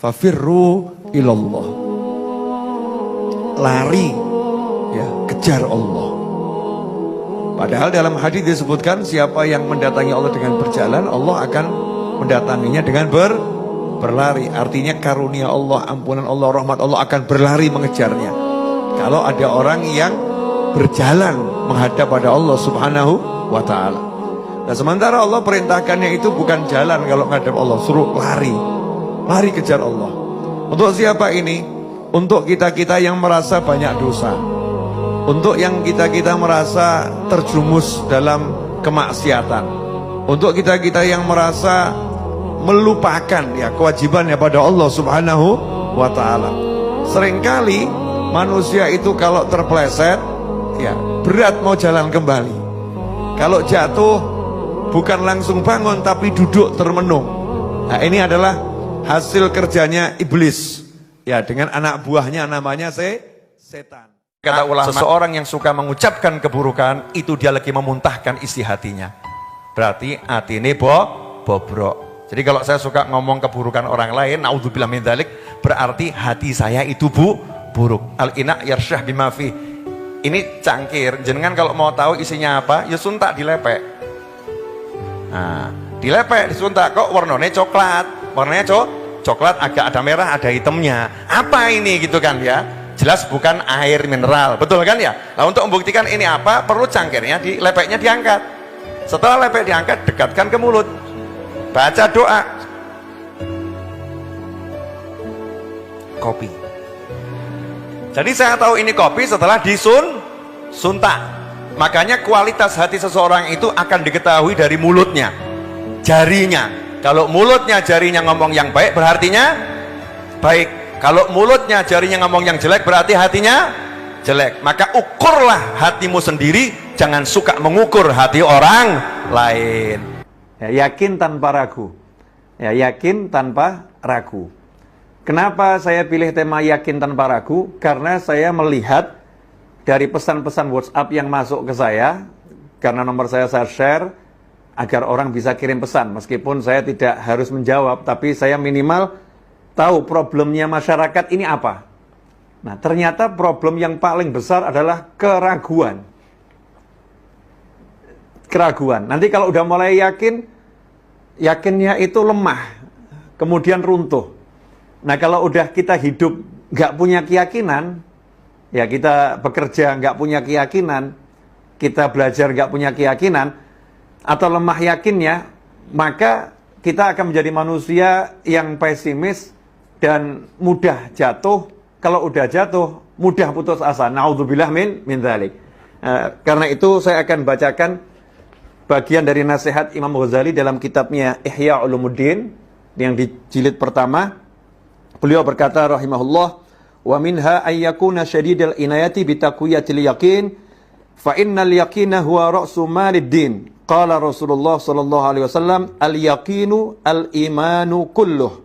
Fafirru ilallah. Lari, ya, kejar Allah. Padahal dalam hadis disebutkan siapa yang mendatangi Allah dengan berjalan, Allah akan mendatanginya dengan berlari. Artinya karunia Allah, ampunan Allah, rahmat Allah akan berlari mengejarnya. Kalau ada orang yang berjalan menghadap pada Allah subhanahu wa ta'ala. Nah sementara Allah perintahkannya itu bukan jalan kalau menghadap Allah, suruh lari. Lari kejar Allah. Untuk siapa ini? Untuk kita-kita yang merasa banyak dosa, untuk yang kita-kita merasa terjumus dalam kemaksiatan, untuk kita-kita yang merasa melupakan ya kewajibannya pada Allah subhanahu wa ta'ala. Seringkali manusia itu kalau terpleset ya berat mau jalan kembali. Kalau jatuh bukan langsung bangun tapi duduk termenung. Nah ini adalah hasil kerjanya iblis ya dengan anak buahnya namanya setan. Kata ulama, seseorang yang suka mengucapkan keburukan itu dia lagi memuntahkan isi hatinya. Berarti hati ini bobrok. Jadi kalau saya suka ngomong keburukan orang lain, naudzubillah min dzalik, berarti hati saya itu buruk. Al-ina yarsyah bima fi. Ini cangkir, jenengan kalau mau tahu isinya apa, ya suntak dilepek. Nah, dilepek, disuntak, kok warnanya coklat. Warnanya coklat agak ada merah, ada hitamnya. Apa ini gitu kan ya? Jelas bukan air mineral, betul kan ya? Nah untuk membuktikan ini apa, perlu cangkirnya, lepeknya diangkat. Setelah lepek diangkat, dekatkan ke mulut. Baca doa. Kopi. Jadi saya tahu ini kopi setelah suntak. Makanya kualitas hati seseorang itu akan diketahui dari mulutnya, jarinya. Kalau mulutnya jarinya ngomong yang baik berartinya baik. Kalau mulutnya jarinya ngomong yang jelek berarti hatinya jelek. Maka ukurlah hatimu sendiri, jangan suka mengukur hati orang lain. Ya, yakin tanpa ragu. Ya, yakin tanpa ragu. Kenapa saya pilih tema yakin tanpa ragu? Karena saya melihat dari pesan-pesan WhatsApp yang masuk ke saya, karena nomor saya share agar orang bisa kirim pesan, meskipun saya tidak harus menjawab, tapi saya minimal tahu problemnya masyarakat ini apa. Nah, ternyata problem yang paling besar adalah keraguan. Keraguan. Nanti kalau udah mulai yakin, yakinnya itu lemah, kemudian runtuh. Nah, kalau udah kita hidup nggak punya keyakinan, ya kita bekerja nggak punya keyakinan, kita belajar nggak punya keyakinan, atau lemah yakinnya, maka kita akan menjadi manusia yang pesimis dan mudah jatuh. Kalau udah jatuh, mudah putus asa. Naudzubillah min dzalik. Karena itu saya akan bacakan bagian dari nasihat Imam Ghazali dalam kitabnya Ihya Ulumuddin yang di jilid pertama. Beliau berkata rahimahullah, wa minha ayyakuna syadidal inayati bitaqwiyatil yaqin fa innal yaqina huwa ra'su malid din. Qala Rasulullah sallallahu alaihi wasallam, al-yaqinu al-imanu kulluh.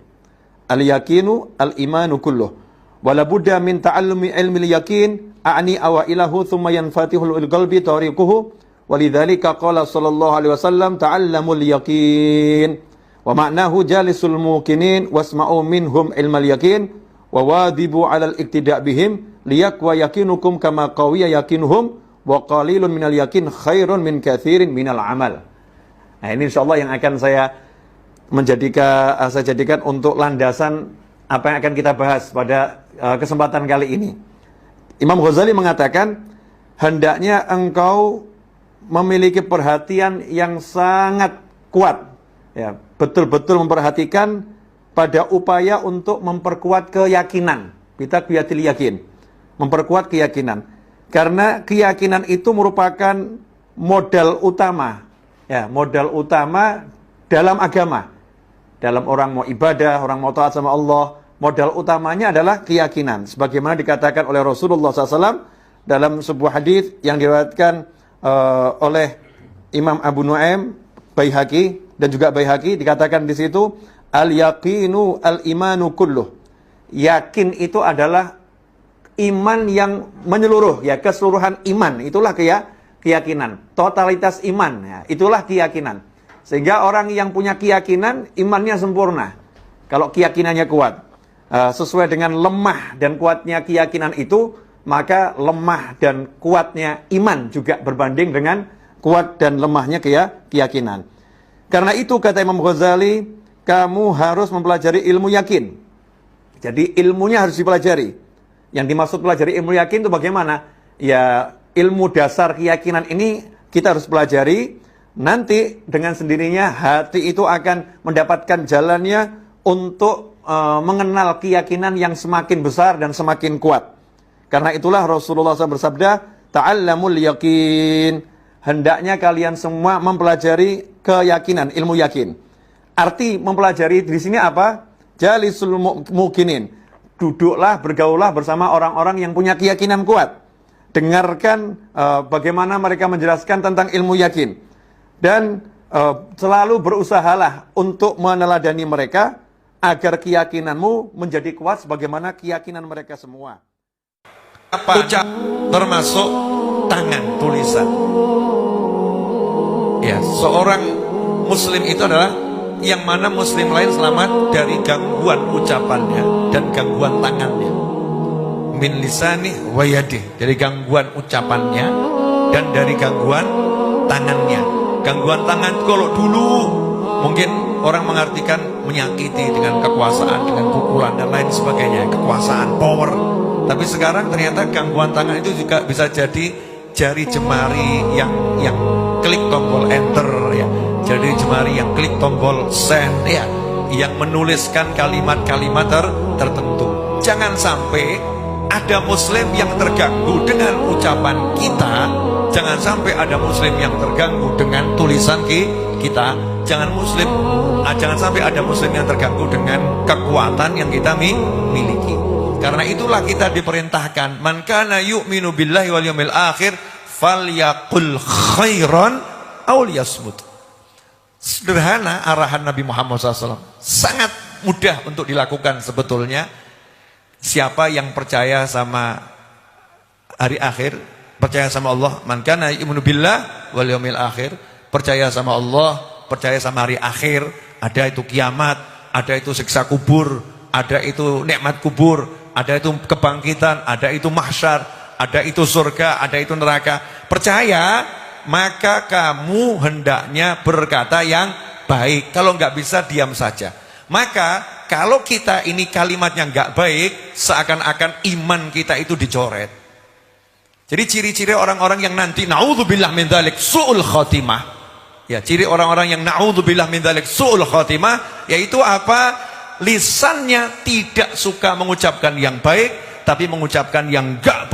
Al-yaqinu al-imanu kulluh. Wala budda min ta'allumi ilmi al-yaqin a'ni awailahu thumma yanfatihu al-qalbi tariquhu. Walidzalika qala sallallahu alaihi wasallam, ta'allamul yaqin. Wa ma'nahu jalisul muqinin wasma'u minhum ilmal yaqin wa wadibu 'alal iqtida' bihim liyaqwa yaqinukum kama qawiya yaqinuhum. Wa qalilun minal yakin khairun min katsirin minal amal. Nah, ini insyaallah yang akan saya jadikan untuk landasan apa yang akan kita bahas pada kesempatan kali ini. Imam Ghazali mengatakan, hendaknya engkau memiliki perhatian yang sangat kuat, ya, betul-betul memperhatikan pada upaya untuk memperkuat keyakinan. Kita kuyatil yakin, memperkuat keyakinan. Karena keyakinan itu merupakan modal utama, ya, modal utama dalam agama. Dalam orang mau ibadah, orang mau taat sama Allah, modal utamanya adalah keyakinan. Sebagaimana dikatakan oleh Rasulullah SAW dalam sebuah hadis yang diriwayatkan oleh Imam Abu Nuaim, Baihaqi dan juga Baihaqi, dikatakan di situ, al-yaqinu al-imanu kulluh. Yakin itu adalah iman yang menyeluruh, ya, keseluruhan iman, itulah keyakinan, totalitas iman, ya, itulah keyakinan. Sehingga orang yang punya keyakinan, imannya sempurna, kalau keyakinannya kuat. sesuai dengan lemah dan kuatnya keyakinan itu, maka lemah dan kuatnya iman juga berbanding dengan kuat dan lemahnya keyakinan. Karena itu kata Imam Ghazali, kamu harus mempelajari ilmu yakin. Jadi ilmunya harus dipelajari. Yang dimaksud pelajari ilmu yakin itu bagaimana? Ya, ilmu dasar keyakinan ini kita harus pelajari. Nanti dengan sendirinya hati itu akan mendapatkan jalannya untuk mengenal keyakinan yang semakin besar dan semakin kuat. Karena itulah Rasulullah SAW bersabda, ta'allamul yakin. Hendaknya kalian semua mempelajari keyakinan, ilmu yakin. Arti mempelajari di sini apa? Jalisul mukinin. Duduklah, bergaullah bersama orang-orang yang punya keyakinan kuat. Dengarkan bagaimana mereka menjelaskan tentang ilmu yakin. Dan selalu berusahalah untuk meneladani mereka agar keyakinanmu menjadi kuat sebagaimana keyakinan mereka semua. Apa? Ucap termasuk tangan, tulisan. Ya, seorang muslim itu adalah yang mana muslim lain selamat dari gangguan ucapannya dan gangguan tangannya. Min lisani wa yadih, dari gangguan ucapannya dan dari gangguan tangannya. Gangguan tangan kalau dulu mungkin orang mengartikan menyakiti dengan kekuasaan, dengan pukulan dan lain sebagainya, kekuasaan, power. Tapi sekarang ternyata gangguan tangan itu juga bisa jadi jari jemari yang klik tombol enter ya, jari jemari yang klik tombol send ya, yang menuliskan kalimat-kalimat tertentu. Jangan sampai ada muslim yang terganggu dengan ucapan kita. Jangan sampai ada muslim yang terganggu dengan tulisan kita. Jangan sampai ada muslim yang terganggu dengan kekuatan yang kita miliki. Karena itulah kita diperintahkan, man kana yu'minu billahi wal yawmil akhir falyaqul khairan aw liyasmut. Sederhana arahan Nabi Muhammad SAW. Sangat mudah untuk dilakukan sebetulnya. Siapa yang percaya sama hari akhir, percaya sama Allah, man kana yu'minu billah wal yawmil akhir, percaya sama Allah, percaya sama hari akhir, ada itu kiamat, ada itu siksa kubur, ada itu nikmat kubur, ada itu kebangkitan, ada itu mahsyar, ada itu surga, ada itu neraka. Percaya, maka kamu hendaknya berkata yang baik. Kalau nggak bisa, diam saja. Maka kalau kita ini kalimatnya nggak baik, seakan-akan iman kita itu dicoret. Jadi ciri-ciri orang-orang yang nanti naudzubillah min dzalik su'ul khatimah. Ya, ciri orang-orang yang naudzubillah min dzalik su'ul khatimah yaitu apa? Lisannya tidak suka mengucapkan yang baik, tapi mengucapkan yang enggak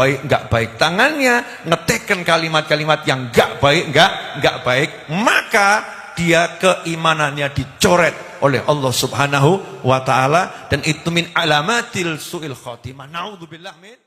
baik. Tangannya ngetikkan kalimat-kalimat yang enggak baik, maka dia keimanannya dicoret oleh Allah Subhanahu wa taala, dan itu min alamatil su'il khatimah. Naudzubillah min